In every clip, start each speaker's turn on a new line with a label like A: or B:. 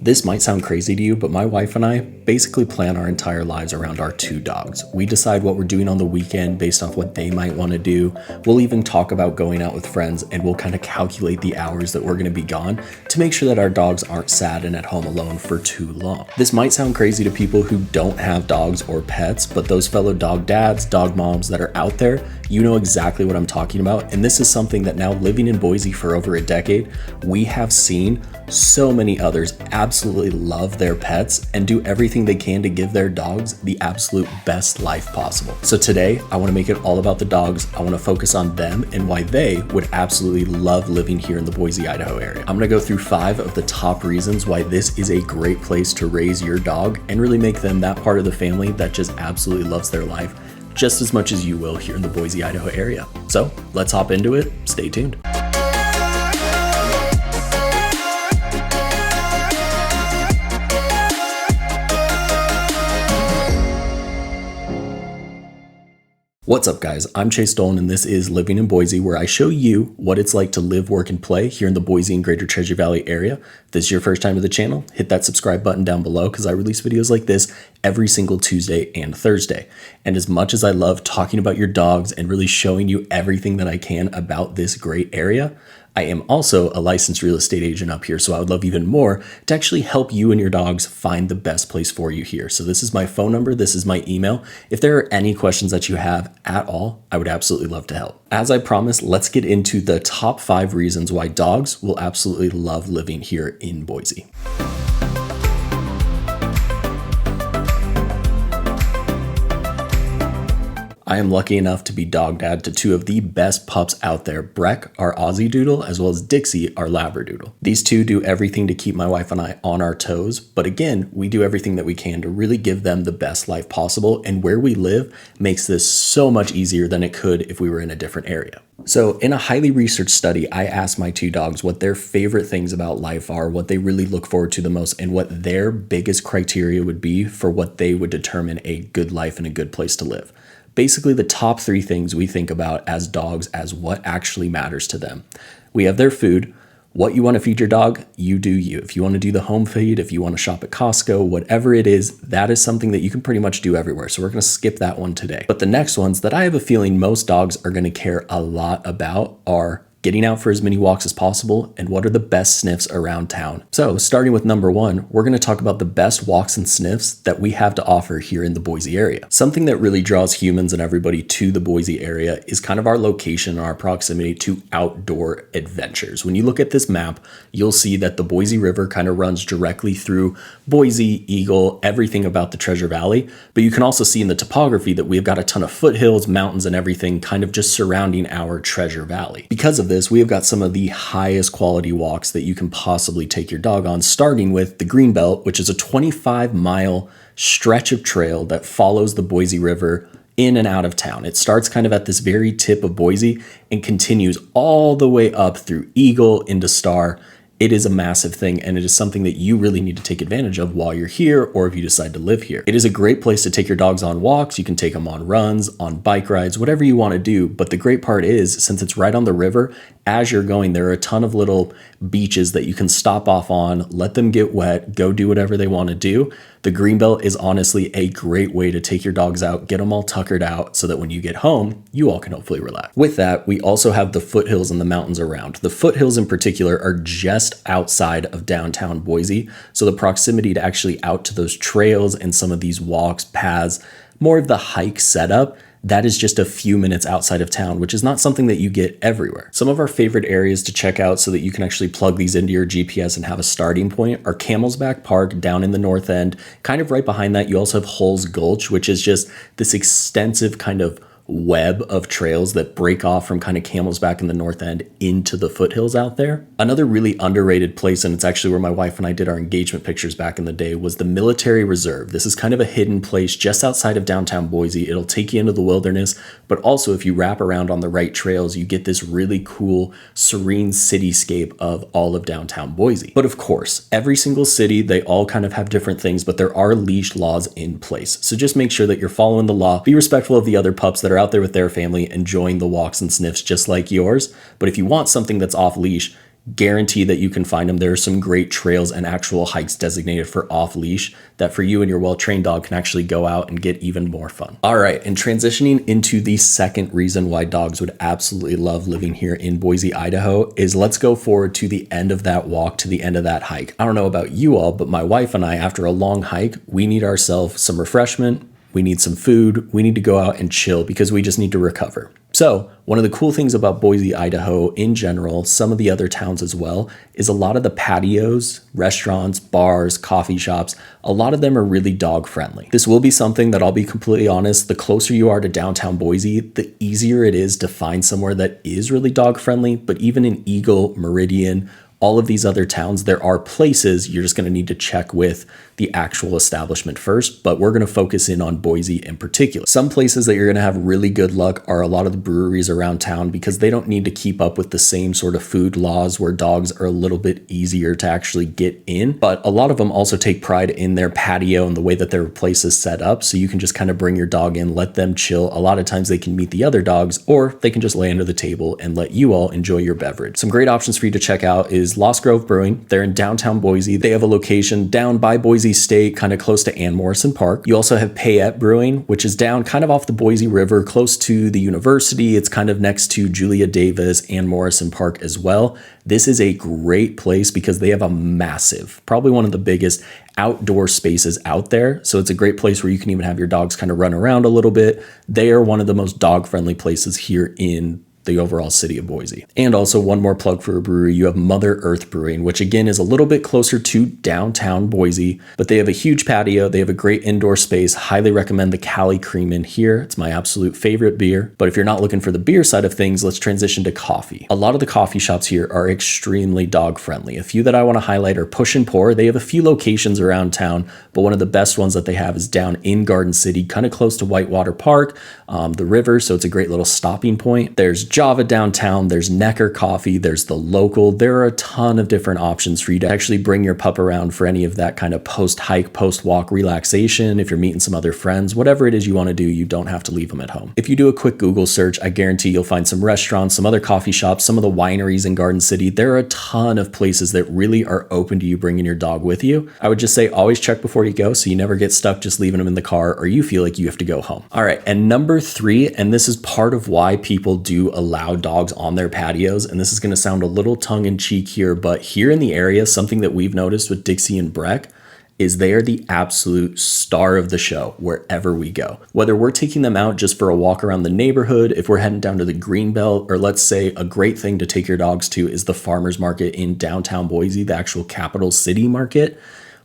A: This might sound crazy to you, but my wife and I basically plan our entire lives around our two dogs. We decide what we're doing on the weekend based off what they might want to do. We'll even talk about going out with friends, and we'll kind of calculate the hours that we're going to be gone to make sure that our dogs aren't sad and at home alone for too long. This might sound crazy to people who don't have dogs or pets, but those fellow dog dads, dog moms that are out there, you know exactly what I'm talking about. And this is something that now, living in Boise for over a decade, we have seen so many others absolutely love their pets and do everything they can to give their dogs the absolute best life possible. So today, I want to make it all about the dogs. I want to focus on them and why they would absolutely love living here in the Boise, Idaho area. I'm going to go through 5 of the top reasons why this is a great place to raise your dog and really make them that part of the family that just absolutely loves their life just as much as you will here in the Boise, Idaho area. So let's hop into it. Stay tuned. What's up, guys? I'm Chase Dolan, and this is Living in Boise, where I show you what it's like to live, work, and play here in the Boise and Greater Treasure Valley area. If this is your first time to the channel, hit that subscribe button down below because I release videos like this every single Tuesday and Thursday. And as much as I love talking about your dogs and really showing you everything that I can about this great area, I am also a licensed real estate agent up here, so I would love even more to actually help you and your dogs find the best place for you here. So this is my phone number, this is my email. If there are any questions that you have at all, I would absolutely love to help. As I promised, let's get into the top 5 reasons why dogs will absolutely love living here in Boise. I am lucky enough to be dog dad to 2 of the best pups out there, Breck, our Aussie Doodle, as well as Dixie, our Labradoodle. These 2 do everything to keep my wife and I on our toes, but again, we do everything that we can to really give them the best life possible, and where we live makes this so much easier than it could if we were in a different area. So in a highly researched study, I asked my 2 dogs what their favorite things about life are, what they really look forward to the most, and what their biggest criteria would be for what they would determine a good life and a good place to live. Basically, the top 3 things we think about as dogs as what actually matters to them. We have their food. What you want to feed your dog, you do you. If you want to do the home feed, if you want to shop at Costco, whatever it is, that is something that you can pretty much do everywhere. So we're going to skip that one today. But the next ones that I have a feeling most dogs are going to care a lot about are getting out for as many walks as possible, and what are the best sniffs around town. So starting with number 1, we're going to talk about the best walks and sniffs that we have to offer here in the Boise area. Something that really draws humans and everybody to the Boise area is kind of our location and our proximity to outdoor adventures. When you look at this map, you'll see that the Boise River kind of runs directly through Boise, Eagle, everything about the Treasure Valley, but you can also see in the topography that we've got a ton of foothills, mountains, and everything kind of just surrounding our Treasure Valley. Because of this, we have got some of the highest quality walks that you can possibly take your dog on, starting with the Greenbelt, which is a 25-mile stretch of trail that follows the Boise River in and out of town. It starts kind of at this very tip of Boise and continues all the way up through Eagle into Star. It is a massive thing, and it is something that you really need to take advantage of while you're here or if you decide to live here. It is a great place to take your dogs on walks. You can take them on runs, on bike rides, whatever you want to do. But the great part is, since it's right on the river, as you're going, there are a ton of little beaches that you can stop off on, let them get wet, go do whatever they want to do. The Greenbelt is honestly a great way to take your dogs out, get them all tuckered out so that when you get home, you all can hopefully relax. With that, we also have the foothills and the mountains around. The foothills in particular are just outside of downtown Boise, so the proximity to actually out to those trails and some of these walks, paths, more of the hike setup, that is just a few minutes outside of town, which is not something that you get everywhere. Some of our favorite areas to check out so that you can actually plug these into your GPS and have a starting point are Camel's Back Park down in the north end. Kind of right behind that, you also have Hull's Gulch, which is just this extensive kind of web of trails that break off from kind of Camel's Back in the north end into the foothills out there. Another really underrated place, and it's actually where my wife and I did our engagement pictures back in the day, was the Military Reserve. This is kind of a hidden place just outside of downtown Boise. It'll take you into the wilderness, but also if you wrap around on the right trails, you get this really cool, serene cityscape of all of downtown Boise. But of course, every single city, they all kind of have different things, but there are leash laws in place. So just make sure that you're following the law. Be respectful of the other pups that are out there with their family enjoying the walks and sniffs just like yours. But if you want something that's off leash, guarantee that you can find them. There are some great trails and actual hikes designated for off leash that for you and your well-trained dog can actually go out and get even more fun. All right, and transitioning into the second reason why dogs would absolutely love living here in Boise, Idaho is let's go forward to the end of that walk, to the end of that hike. I don't know about you all, but my wife and I, after a long hike, we need ourselves some refreshment. We need some food. We need to go out and chill because we just need to recover. So one of the cool things about Boise, Idaho in general, some of the other towns as well, is a lot of the patios, restaurants, bars, coffee shops, a lot of them are really dog friendly. This will be something that I'll be completely honest, the closer you are to downtown Boise, the easier it is to find somewhere that is really dog friendly. But even in Eagle, Meridian, all of these other towns, there are places you're just going to need to check with the actual establishment first, but we're going to focus in on Boise in particular. Some places that you're going to have really good luck are a lot of the breweries around town because they don't need to keep up with the same sort of food laws where dogs are a little bit easier to actually get in. But a lot of them also take pride in their patio and the way that their place is set up. So you can just kind of bring your dog in, let them chill. A lot of times they can meet the other dogs or they can just lay under the table and let you all enjoy your beverage. Some great options for you to check out is Lost Grove Brewing. They're in downtown Boise. They have a location down by Boise State, kind of close to Ann Morrison Park. You also have Payette Brewing, which is down kind of off the Boise River, close to the university. It's kind of next to Julia Davis and Morrison Park as well. This is a great place because they have a massive, probably one of the biggest outdoor spaces out there. So it's a great place where you can even have your dogs kind of run around a little bit. They are one of the most dog friendly places here in the overall city of Boise. And also one more plug for a brewery, you have Mother Earth Brewing, which again is a little bit closer to downtown Boise, but they have a huge patio. They have a great indoor space. Highly recommend the Cali Cream in here. It's my absolute favorite beer. But if you're not looking for the beer side of things, let's transition to coffee. A lot of the coffee shops here are extremely dog friendly. A few that I want to highlight are Push and Pour. They have a few locations around town, but one of the best ones that they have is down in Garden City, kind of close to Whitewater Park, the river. So it's a great little stopping point. There's Java downtown, there's Necker Coffee, there's the Local. There are a ton of different options for you to actually bring your pup around for any of that kind of post-hike, post-walk relaxation. If you're meeting some other friends, whatever it is you want to do, you don't have to leave them at home. If you do a quick Google search, I guarantee you'll find some restaurants, some other coffee shops, some of the wineries in Garden City. There are a ton of places that really are open to you bringing your dog with you. I would just say always check before you go so you never get stuck just leaving them in the car or you feel like you have to go home. All right, and number 3, and this is part of why people do allow dogs on their patios, and this is going to sound a little tongue-in-cheek here, but here in the area, something that we've noticed with Dixie and Breck is they are the absolute star of the show wherever we go. Whether we're taking them out just for a walk around the neighborhood, if we're heading down to the Greenbelt, or let's say a great thing to take your dogs to is the farmers market in downtown Boise, the actual capital city market.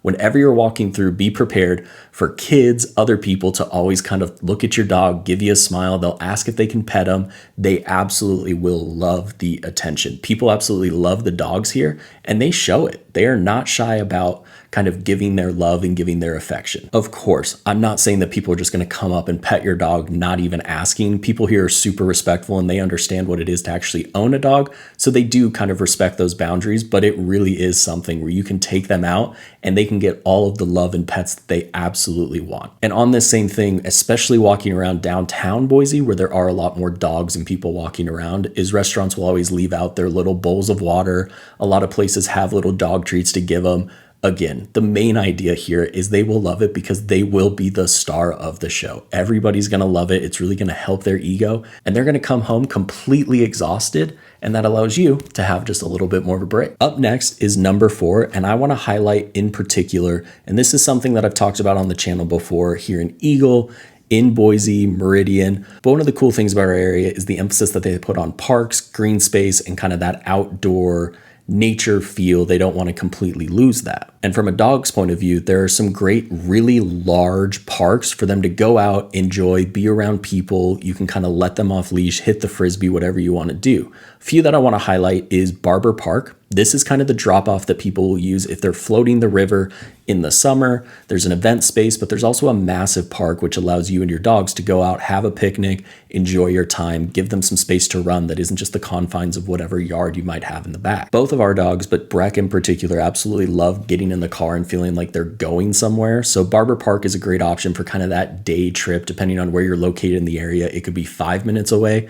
A: Whenever you're walking through, be prepared for kids, other people to always kind of look at your dog, give you a smile. They'll ask if they can pet them. They absolutely will love the attention. People absolutely love the dogs here, and they show it. They are not shy about kind of giving their love and giving their affection. Of course, I'm not saying that people are just going to come up and pet your dog, not even asking. People here are super respectful and they understand what it is to actually own a dog. So they do kind of respect those boundaries, but it really is something where you can take them out and they can get all of the love and pets that they absolutely want. And on this same thing, especially walking around downtown Boise, where there are a lot more dogs and people walking around, is restaurants will always leave out their little bowls of water. A lot of places have little dog treats to give them. Again, the main idea here is they will love it because they will be the star of the show. Everybody's going to love it. It's really going to help their ego, and they're going to come home completely exhausted, and that allows you to have just a little bit more of a break. Up next is number 4, and I want to highlight in particular, and this is something that I've talked about on the channel before here in Eagle, in Boise, Meridian. But one of the cool things about our area is the emphasis that they put on parks, green space, and kind of that outdoor nature feel. They don't want to completely lose that. And from a dog's point of view, there are some great, really large parks for them to go out, enjoy, be around people. You can kind of let them off leash, hit the frisbee, whatever you want to do. A few that I want to highlight is Barber Park. This is kind of the drop off that people will use if they're floating the river in the summer. There's an event space, but there's also a massive park which allows you and your dogs to go out, have a picnic, enjoy your time, give them some space to run that isn't just the confines of whatever yard you might have in the back. Both of our dogs, but Breck in particular, absolutely love getting in the car and feeling like they're going somewhere. So Barber Park is a great option for kind of that day trip, depending on where you're located in the area. It could be 5 minutes away.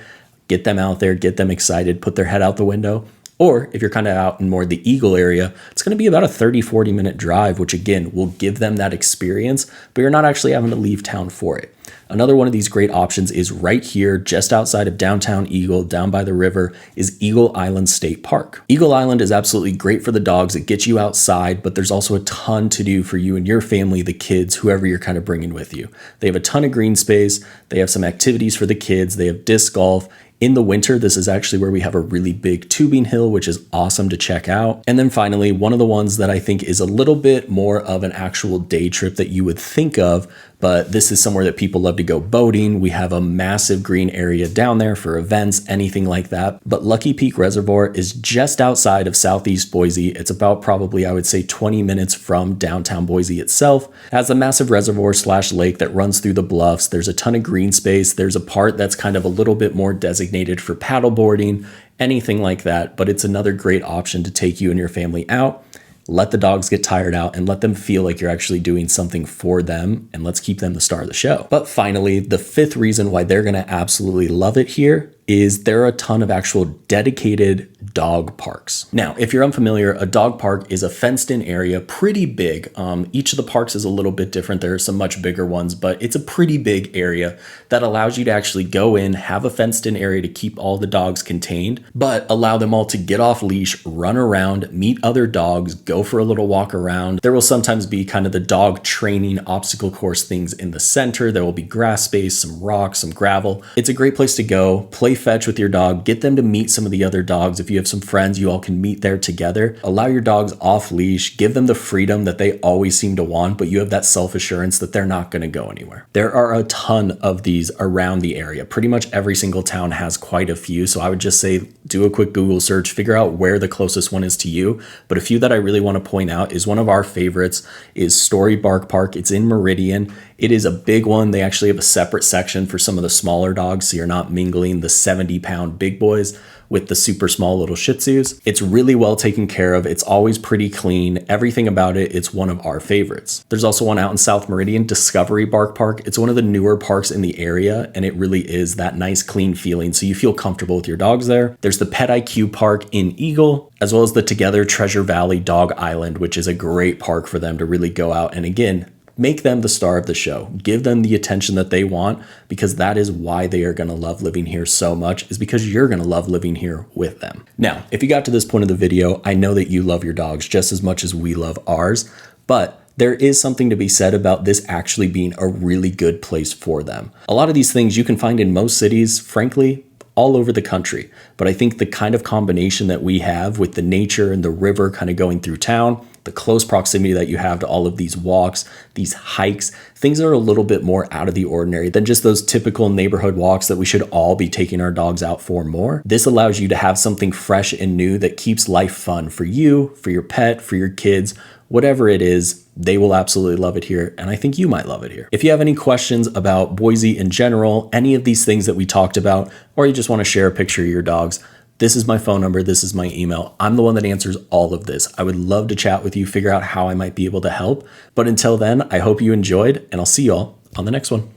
A: Get them out there, get them excited, put their head out the window, Or if you're kind of out in more the Eagle area, it's going to be about a 30-40 minute drive, which again will give them that experience, but you're not actually having to leave town for it. Another one of these great options is right here, just outside of downtown Eagle, down by the river, is Eagle Island State Park. Eagle Island is absolutely great for the dogs. It gets you outside, but there's also a ton to do for you and your family, the kids, whoever you're kind of bringing with you. They have a ton of green space. They have some activities for the kids. They have disc golf. In the winter, this is actually where we have a really big tubing hill, which is awesome to check out. And then finally, one of the ones that I think is a little bit more of an actual day trip that you would think of, but this is somewhere that people love to go boating. We have a massive green area down there for events, anything like that. But Lucky Peak Reservoir is just outside of Southeast Boise. It's about probably, I would say, 20 minutes from downtown Boise itself. It has a massive reservoir / lake that runs through the bluffs. There's a ton of green space. There's a part that's kind of a little bit more designated for paddleboarding, anything like that. But it's another great option to take you and your family out. Let the dogs get tired out and let them feel like you're actually doing something for them, and let's keep them the star of the show. But finally, the fifth reason why they're going to absolutely love it here is there are a ton of actual dedicated dog parks. Now, if you're unfamiliar, a dog park is a fenced in area, pretty big. Each of the parks is a little bit different. There are some much bigger ones, but it's a pretty big area that allows you to actually go in, have a fenced in area to keep all the dogs contained, but allow them all to get off leash, run around, meet other dogs, go for a little walk around. There will sometimes be kind of the dog training obstacle course things in the center. There will be grass space, some rocks, some gravel. It's a great place to go, play fetch with your dog, get them to meet some of the other dogs. If you have some friends, you all can meet there together. Allow your dogs off leash, give them the freedom that they always seem to want, but you have that self-assurance that they're not going to go anywhere. There are a ton of these around the area. Pretty much every single town has quite a few. So I would just say, do a quick Google search, figure out where the closest one is to you. But a few that I really want to point out is one of our favorites is Story Bark Park. It's in Meridian. It is a big one. They actually have a separate section for some of the smaller dogs, so you're not mingling the 70-pound big boys with the super small little Shih Tzus. It's really well taken care of. It's always pretty clean. Everything about it, it's one of our favorites. There's also one out in South Meridian, Discovery Bark Park. It's one of the newer parks in the area, and it really is that nice, clean feeling, so you feel comfortable with your dogs there. There's the Pet IQ Park in Eagle, as well as the Together Treasure Valley Dog Island, which is a great park for them to really go out and, again, make them the star of the show. Give them the attention that they want, because that is why they are going to love living here so much, is because you're going to love living here with them. Now, if you got to this point of the video, I know that you love your dogs just as much as we love ours, but there is something to be said about this actually being a really good place for them. A lot of these things you can find in most cities, frankly, all over the country. But I think the kind of combination that we have with the nature and the river kind of going through town, the close proximity that you have to all of these walks, these hikes, things that are a little bit more out of the ordinary than just those typical neighborhood walks that we should all be taking our dogs out for more. This allows you to have something fresh and new that keeps life fun for you, for your pet, for your kids, whatever it is. They will absolutely love it here, and I think you might love it here. If you have any questions about Boise in general, any of these things that we talked about, or you just want to share a picture of your dogs, this is my phone number, this is my email. I'm the one that answers all of this. I would love to chat with you, figure out how I might be able to help. But until then, I hope you enjoyed, and I'll see you all on the next one.